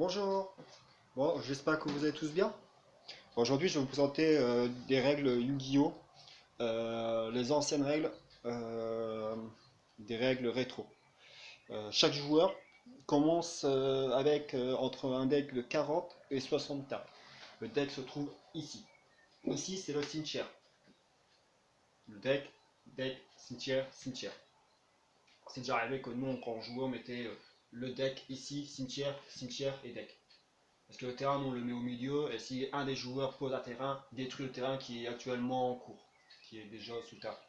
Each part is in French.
Bonjour, bon, j'espère que vous allez tous bien. Aujourd'hui, je vais vous présenter des règles Yu-Gi-Oh! Les anciennes règles, euh, des règles rétro. Chaque joueur commence avec entre un deck de 40 et 60 cartes. Le deck se trouve ici. Ici, c'est le cimetière. Le deck, cimetière, cimetière. C'est déjà arrivé que nous, quand on jouait, on mettait le deck ici, cimetière, cimetière et deck. Parce que le terrain, nous, on le met au milieu, et si un des joueurs pose un terrain, détruit le terrain qui est actuellement en cours, qui est déjà sous terre.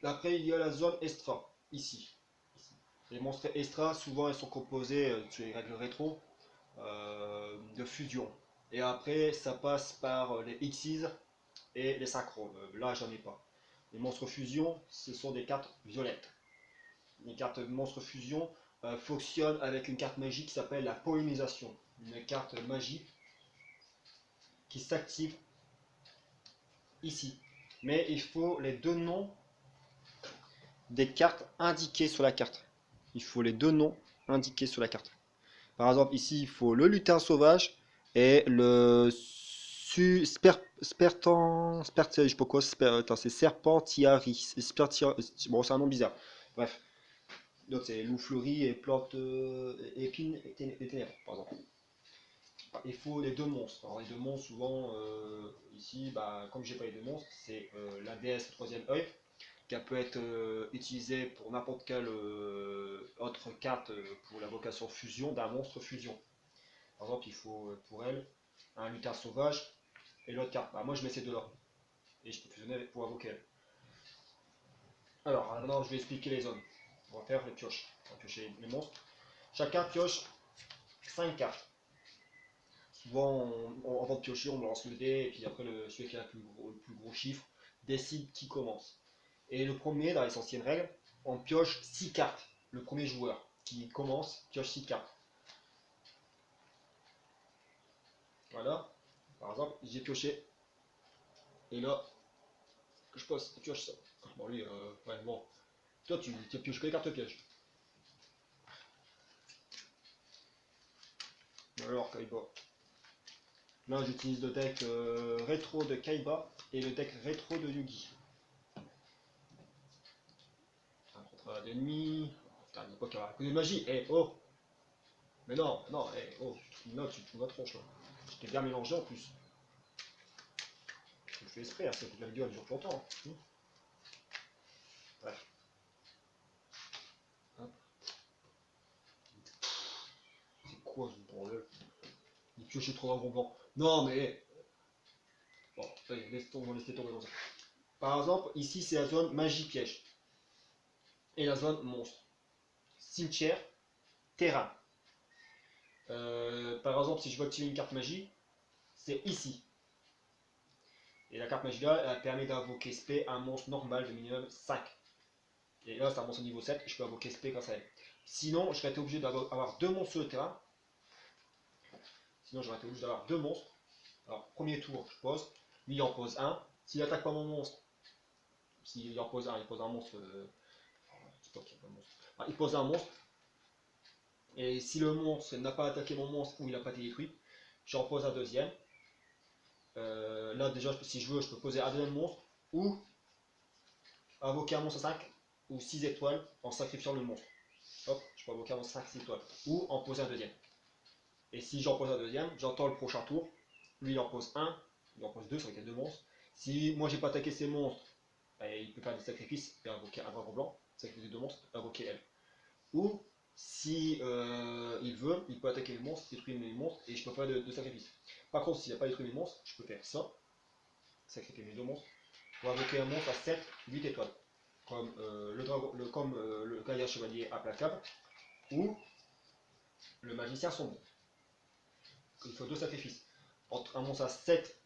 Après, il y a la zone extra, ici. Les monstres extra, souvent, ils sont composés, sur les règles rétro, de fusion. Et après, ça passe par les Xyz et les synchros. Là, j'en ai pas. Les monstres fusion, ce sont des cartes violettes. Les cartes monstres fusion fonctionnent avec une carte magique qui s'appelle la pollinisation. Une carte magique qui s'active ici. Mais il faut les deux noms des cartes indiquées sur la carte. Il faut les deux noms indiqués sur la carte. Par exemple, ici, il faut le lutin sauvage et le je sais pas quoi, c'est Serpentiari. Bon, c'est un nom bizarre. Bref. D'autres, c'est loup fleuri et plante épines et ténèbres, par exemple. Il faut les deux monstres. Alors, les deux monstres, souvent, ici, bah, comme j'ai pas les deux monstres, c'est la déesse troisième œil, qui peut être utilisée pour n'importe quelle autre carte pour la vocation fusion d'un monstre fusion. Par exemple, il faut pour elle un lutin sauvage et l'autre carte. Bah, moi, je mets ces deux-là. Et je peux fusionner pour invoquer elle. Alors, maintenant, je vais expliquer les zones. On va faire les pioches. On va piocher les monstres. Chacun pioche 5 cartes. Souvent, avant de piocher, on lance le dé, et puis après, celui qui a le plus gros chiffre décide qui commence. Et le premier, dans les anciennes règles, on pioche 6 cartes. Le premier joueur qui commence pioche 6 cartes. Voilà. Par exemple, j'ai pioché. Et là, je pioche ça. Bon, lui, ouais, bon. Toi, tu pioches que les cartes pièges. Alors, Kaiba. Là, j'utilise le deck rétro de Kaiba et le deck rétro de Yugi. Un contrat d'ennemi. Putain, il n'y a pas qu'il y aura un coup de magie. Eh, oh! Mais non, non, eh, oh, non, tu te la tronche là. Je t'ai bien mélangé en plus. Je le fais exprès, hein, c'est que la vidéo elle dure plus longtemps. Hein. Bref. Hop. C'est quoi ce bordel? Il piochait trop un gros blanc. Non mais. Bon, allez, on va laisser tomber comme ça. Par exemple, ici c'est la zone magie piège. Et la zone monstre. Cimetière, terrain. Par exemple, si je veux activer une carte magie, c'est ici. Et la carte magie là, elle permet d'invoquer SP un monstre normal de minimum 5. Et là, c'est un monstre niveau 7, je peux invoquer SP grâce à elle. Sinon, je serais été obligé d'avoir deux monstres sur le terrain. Sinon, j'aurais été obligé d'avoir deux monstres. Alors, premier tour, je pose. Lui, il en pose un. S'il attaque pas mon monstre, s'il en pose un, il pose un monstre. C'est pas qu'il y a pas de monstre. Ah, il pose un monstre. Et si le monstre n'a pas attaqué mon monstre ou il n'a pas été détruit, j'en pose un deuxième. Là, déjà, si je veux, je peux poser un deuxième monstre ou invoquer un monstre à 5 ou 6 étoiles en sacrifiant le monstre. Hop, je peux invoquer un monstre 5, 6 étoiles. Ou en poser un deuxième. Et si j'en pose un deuxième, j'entends le prochain tour. Lui, il en pose un, il en pose deux, ça va être deux monstres. Si moi, j'ai pas attaqué ces monstres, il peut faire des sacrifices et invoquer un dragon blanc, sacrifier deux monstres, invoquer elle. Ou si il veut, il peut attaquer le monstre, détruire les monstres, et je peux faire de sacrifice. Par contre, s'il n'a pas détruit les monstres, je peux faire ça, sacrifier mes deux monstres, pour invoquer un monstre à 7, 8 étoiles, comme le gaillard chevalier implacable, ou le magicien sombre. Il faut deux sacrifices. Entre un monstre à 7,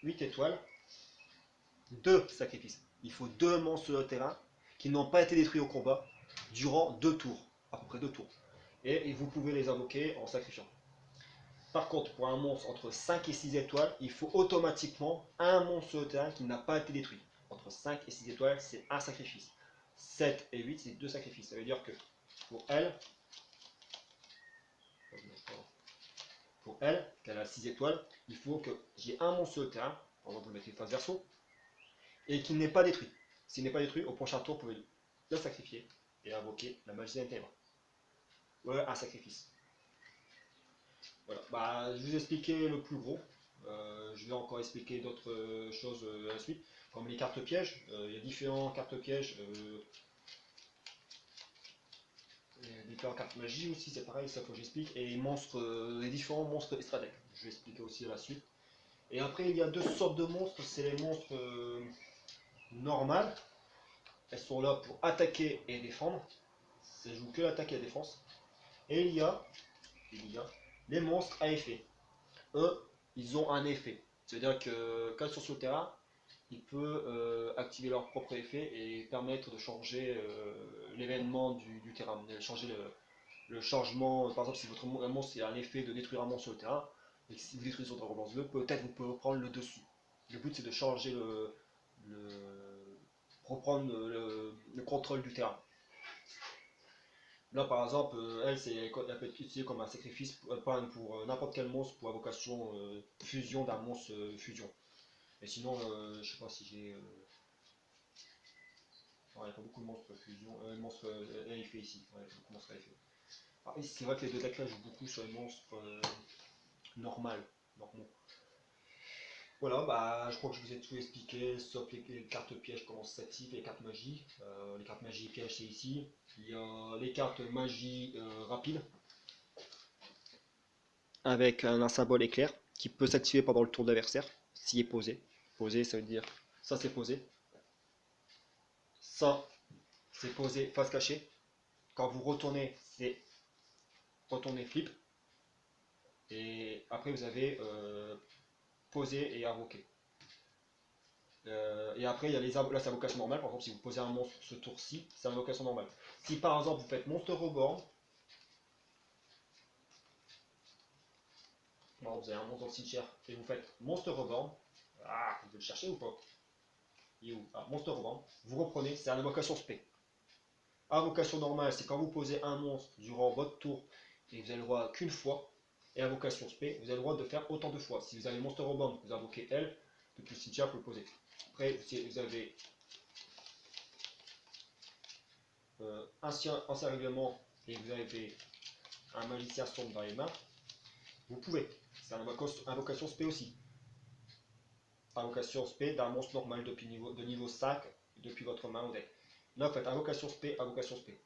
8 étoiles, deux sacrifices. Il faut deux monstres sur le terrain qui n'ont pas été détruits au combat durant deux tours, à peu près deux tours. Et vous pouvez les invoquer en sacrifiant. Par contre, pour un monstre entre 5 et 6 étoiles, il faut automatiquement un monstre sur le terrain qui n'a pas été détruit. Entre 5 et 6 étoiles, c'est un sacrifice. 7 et 8, c'est deux sacrifices. Ça veut dire que pour elle, pour elle, qu'elle a 6 étoiles, il faut que j'ai un monstre sur le terrain, par exemple, vous le mettez face verso, et qu'il n'est pas détruit. S'il n'est pas détruit, au prochain tour, vous pouvez le sacrifier et invoquer la magie des ténèbres. Voilà un sacrifice. Voilà, bah, je vous ai expliqué le plus gros. Je vais encore expliquer d'autres choses à la suite, comme les cartes pièges. Il y a différentes cartes pièges. Différentes cartes magie aussi, c'est pareil, ça faut que j'explique. Et les différents monstres extra deck. Je vais expliquer aussi à la suite. Et après, il y a deux sortes de monstres. C'est les monstres normales. Elles sont là pour attaquer et défendre. Ça joue que l'attaque et la défense. Et il y a les monstres à effet. Eux, ils ont un effet. C'est-à-dire que quand ils sont sur le terrain, ils peuvent activer leur propre effet et permettre de changer l'événement du terrain. Changer le changement. Par exemple, si votre monstre a un effet de détruire un monstre sur le terrain, et que si vous détruisez son dragon bleu, peut-être vous pouvez reprendre le dessus. Le but c'est de changer reprendre le contrôle du terrain. Là, par exemple, elle peut être utilisée comme un sacrifice pour n'importe quel monstre pour invocation fusion d'un monstre fusion. Et sinon, je sais pas si j'ai. Il n'y a pas beaucoup de monstres fusion. Monstres effet ici. Ouais, beaucoup de monstres effet. Ah, c'est vrai que les deux decks là jouent beaucoup sur les monstres normaux. Voilà, bah, je crois que je vous ai tout expliqué, sauf les cartes pièges, comment ça s'active, et les cartes magie. Les cartes magie et pièges, c'est ici. Il y a les cartes magie rapide, avec un symbole éclair, qui peut s'activer pendant le tour de l'adversaire, s'il est posé. Posé, ça veut dire, ça c'est posé. Ça, c'est posé face cachée. Quand vous retournez, c'est retourner flip. Et après, vous avez posé et invoqué. Et après, il y a là, c'est invocation normale. Par exemple, si vous posez un monstre ce tour-ci, c'est invocation normale. Si par exemple, vous faites monstre reborn, bon, vous avez un monstre dans le cimetière et vous faites monstre reborn, ah, vous devez le chercher ou pas? Il est où? Ah, monstre reborn, vous reprenez, c'est une invocation spé. Invocation normale, c'est quand vous posez un monstre durant votre tour et vous avez le droit qu'une fois. Et invocation spé, vous avez le droit de faire autant de fois. Si vous avez monstre reborn, vous invoquez elle, depuis le cimetière, vous le posez. Après, si vous avez ancien règlement et vous avez un magicien sombre dans les mains, vous pouvez. C'est une invocation spé aussi. Invocation spé d'un monstre normal de niveau 5 depuis votre main au deck. Là, vous faites invocation spé,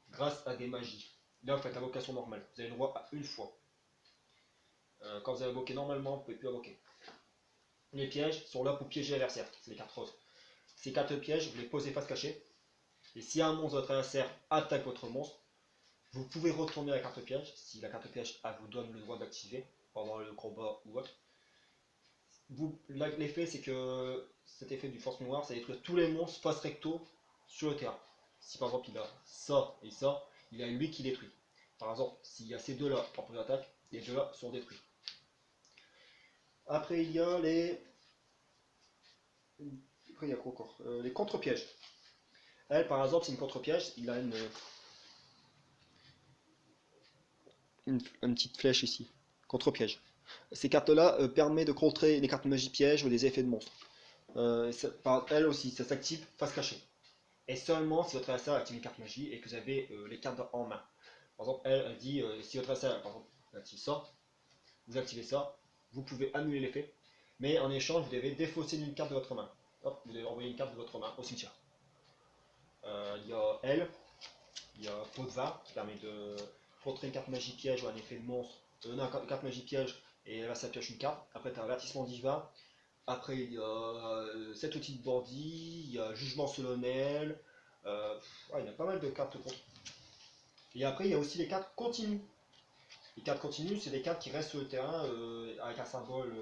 grâce à des magies. Là, vous faites invocation normale. Vous avez le droit à une fois. Quand vous avez invoqué normalement, vous ne pouvez plus invoquer. Les pièges sont là pour piéger l'adversaire. C'est les cartes roses. Ces cartes pièges, vous les posez face cachée. Et si un monstre de votre adversaire attaque votre monstre, vous pouvez retourner la carte piège, si la carte piège vous donne le droit d'activer pendant le combat ou autre. L'effet, c'est que cet effet du force mémoire, ça détruit tous les monstres face recto sur le terrain. Si par exemple il a ça et ça, il a lui qui détruit. Par exemple, s'il y a ces deux-là en première attaque, les deux-là sont détruits. Après, il y a les. Après, il y a quoi encore les contre-pièges. Elle, par exemple, c'est une contre-piège, il a une petite flèche ici. Contre-piège. Ces cartes-là permettent de contrer les cartes magie piège ou des effets de monstres. Elle aussi, ça s'active face cachée. Et seulement si votre adversaire active une carte magie et que vous avez les cartes en main. Par exemple, elle dit si votre adversaire par exemple, active ça, vous activez ça, vous pouvez annuler l'effet, mais en échange, vous devez défausser une carte de votre main. Hop, vous devez envoyer une carte de votre main au cimetière. Il y a elle, il y a Pot de Var qui permet de contrer une carte magie piège ou un effet de monstre. Une carte magie piège et là ça pioche une carte. Après, tu as avertissement diva. Après, il y a 7 outils de bandit, il y a jugement solennel. Ouais, il y a pas mal de cartes contre. Et après, il y a aussi les cartes continues. Les cartes continues, c'est des cartes qui restent sur le terrain avec un symbole.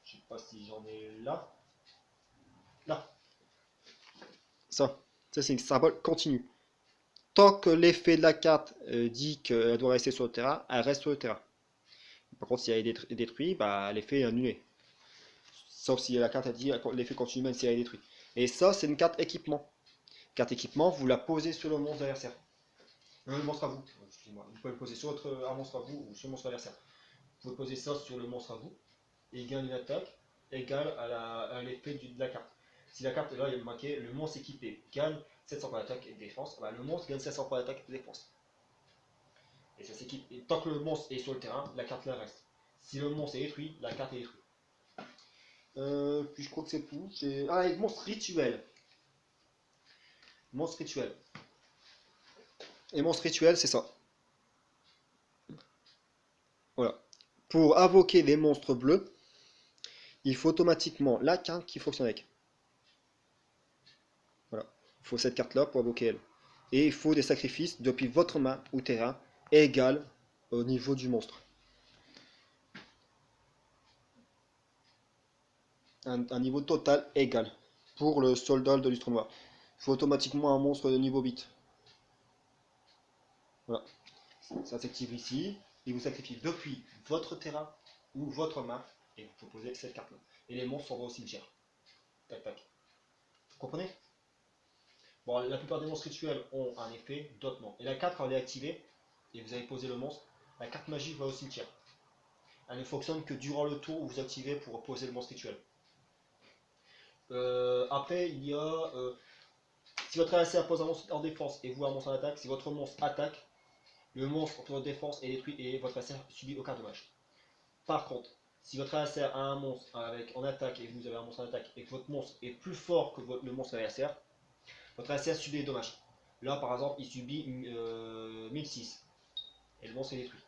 Je sais pas si j'en ai là. Là. Ça c'est un symbole continu. Tant que l'effet de la carte dit qu'elle doit rester sur le terrain, elle reste sur le terrain. Par contre, si elle est détruite, bah, l'effet est annulé. Sauf si la carte a dit l'effet continue même si elle est détruite. Et ça, c'est une carte équipement. Carte équipement, vous la posez sur le monstre adversaire. Le monstre à vous, excusez-moi. Vous pouvez le poser sur un monstre à vous ou sur le monstre adversaire. Vous pouvez poser ça sur le monstre à vous, et il gagne une attaque égale à l'effet de la carte. Si la carte, là il y a marqué le monstre équipé gagne 700 points d'attaque et de défense, bah, le monstre gagne 700 points d'attaque et de défense. Et ça s'équipe. Et tant que le monstre est sur le terrain, la carte là reste. Si le monstre est détruit, la carte est détruite. Puis je crois que c'est tout. Ah, et monstre rituel. Monstre rituel. Et monstre rituel, c'est ça. Voilà. Pour invoquer les monstres bleus, il faut automatiquement la carte qui fonctionne avec. Voilà. Il faut cette carte-là pour invoquer elle. Et il faut des sacrifices depuis votre main ou terrain égal au niveau du monstre. Un niveau total égal pour le soldat de lustre noir. Il faut automatiquement un monstre de niveau 8. Voilà. Ça s'active ici. Il vous sacrifie depuis votre terrain ou votre main et vous proposez cette carte-là. Et les monstres s'envoient au cimetière. Tac tac. Vous comprenez? Bon, la plupart des monstres rituels ont un effet, d'autres non. Et la carte, quand elle est activée, et vous avez posé le monstre, la carte magique va au cimetière. Elle ne fonctionne que durant le tour où vous activez pour poser le monstre rituel. Après, il y a... si votre adversaire pose un monstre en défense et vous un monstre en attaque, si votre monstre attaque, le monstre en défense est détruit et votre adversaire subit aucun dommage. Par contre, si votre adversaire a un monstre en attaque et vous avez un monstre en attaque et que votre monstre est plus fort que le monstre adversaire, votre adversaire subit des dommages. Là, par exemple, il subit 1006 et le monstre est détruit.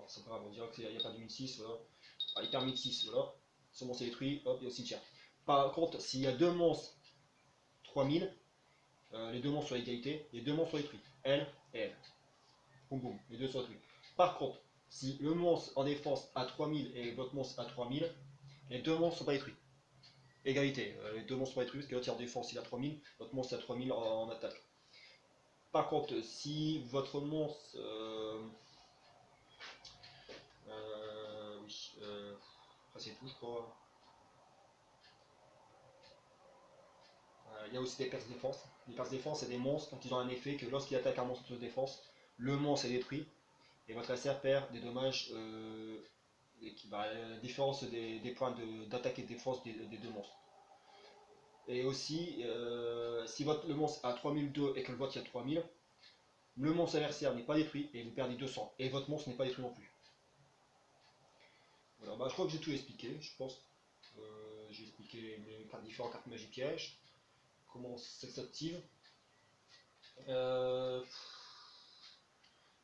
C'est pas grave, on dira qu'il n'y a pas de 1006, voilà. Il perd 1006, voilà. Son monstre est détruit, hop, il est au cimetière. Par contre, s'il y a deux monstres 3000, les deux monstres sont à égalité, les deux monstres sont détruits. Elle et elle. Boum boum, les deux sont détruits. Par contre, si le monstre en défense a 3000 et votre monstre a 3000, les deux monstres sont pas détruits. Égalité, les deux monstres sont pas détruits parce que l'autre en défense il a 3000, votre monstre a 3000 en attaque. Par contre, si votre monstre... oui, c'est tout je crois. Il y a aussi des pertes défense. Les pertes défense, c'est des monstres quand ils ont un effet que lorsqu'ils attaquent un monstre de défense, le monstre est détruit et votre adversaire perd des dommages, la différence des points d'attaque et de défense des deux monstres. Et aussi, si le monstre a 3002 et que le vôtre il y a 3000, le monstre adversaire n'est pas détruit et vous perdez 200 et votre monstre n'est pas détruit non plus. Voilà, bah, je crois que j'ai tout expliqué, je pense. J'ai expliqué les différentes cartes magie piège, comment ça s'active.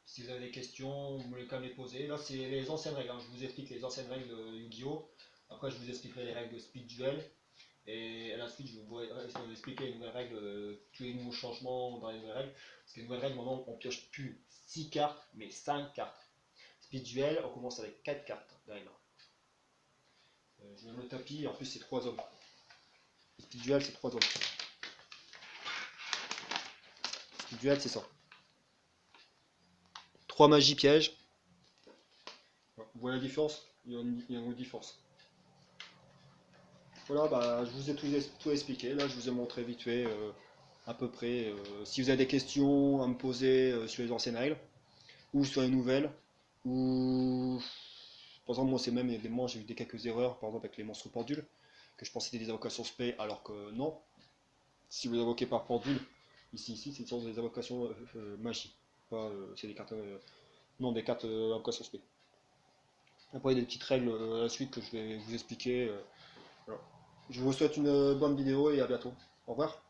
Si vous avez des questions, vous pouvez quand même les poser. Là, c'est les anciennes règles. Hein. Je vous explique les anciennes règles de Yu-Gi-Oh! Après, je vous expliquerai les règles de Speed Duel. Et à la suite, je vais vous expliquer les nouvelles règles, tous les nouveaux changements dans les nouvelles règles. Parce que les nouvelles règles, maintenant, on pioche plus 6 cartes, mais 5 cartes. Speed Duel, on commence avec 4 cartes derrière. Je mets le tapis, et en plus, c'est 3 hommes. Speed Duel, c'est 3 hommes. Speed Duel, c'est ça. 3 magies pièges. Vous voyez la différence? Il y a une différence. Voilà, bah, je vous ai tout expliqué. Là, je vous ai montré vite fait, à peu près. Si vous avez des questions à me poser sur les anciennes règles, ou sur les nouvelles, ou. Par exemple, moi, c'est même des moments, j'ai eu quelques erreurs, par exemple avec les monstres pendules, que je pensais que c'était des invocations spé, alors que non. Si vous invoquez par pendule, ici, c'est des invocations magie. C'est des cartes. Non, des cartes invocations spé. Après, il y a des petites règles à la suite que je vais vous expliquer. Voilà. Je vous souhaite une bonne vidéo et à bientôt. Au revoir.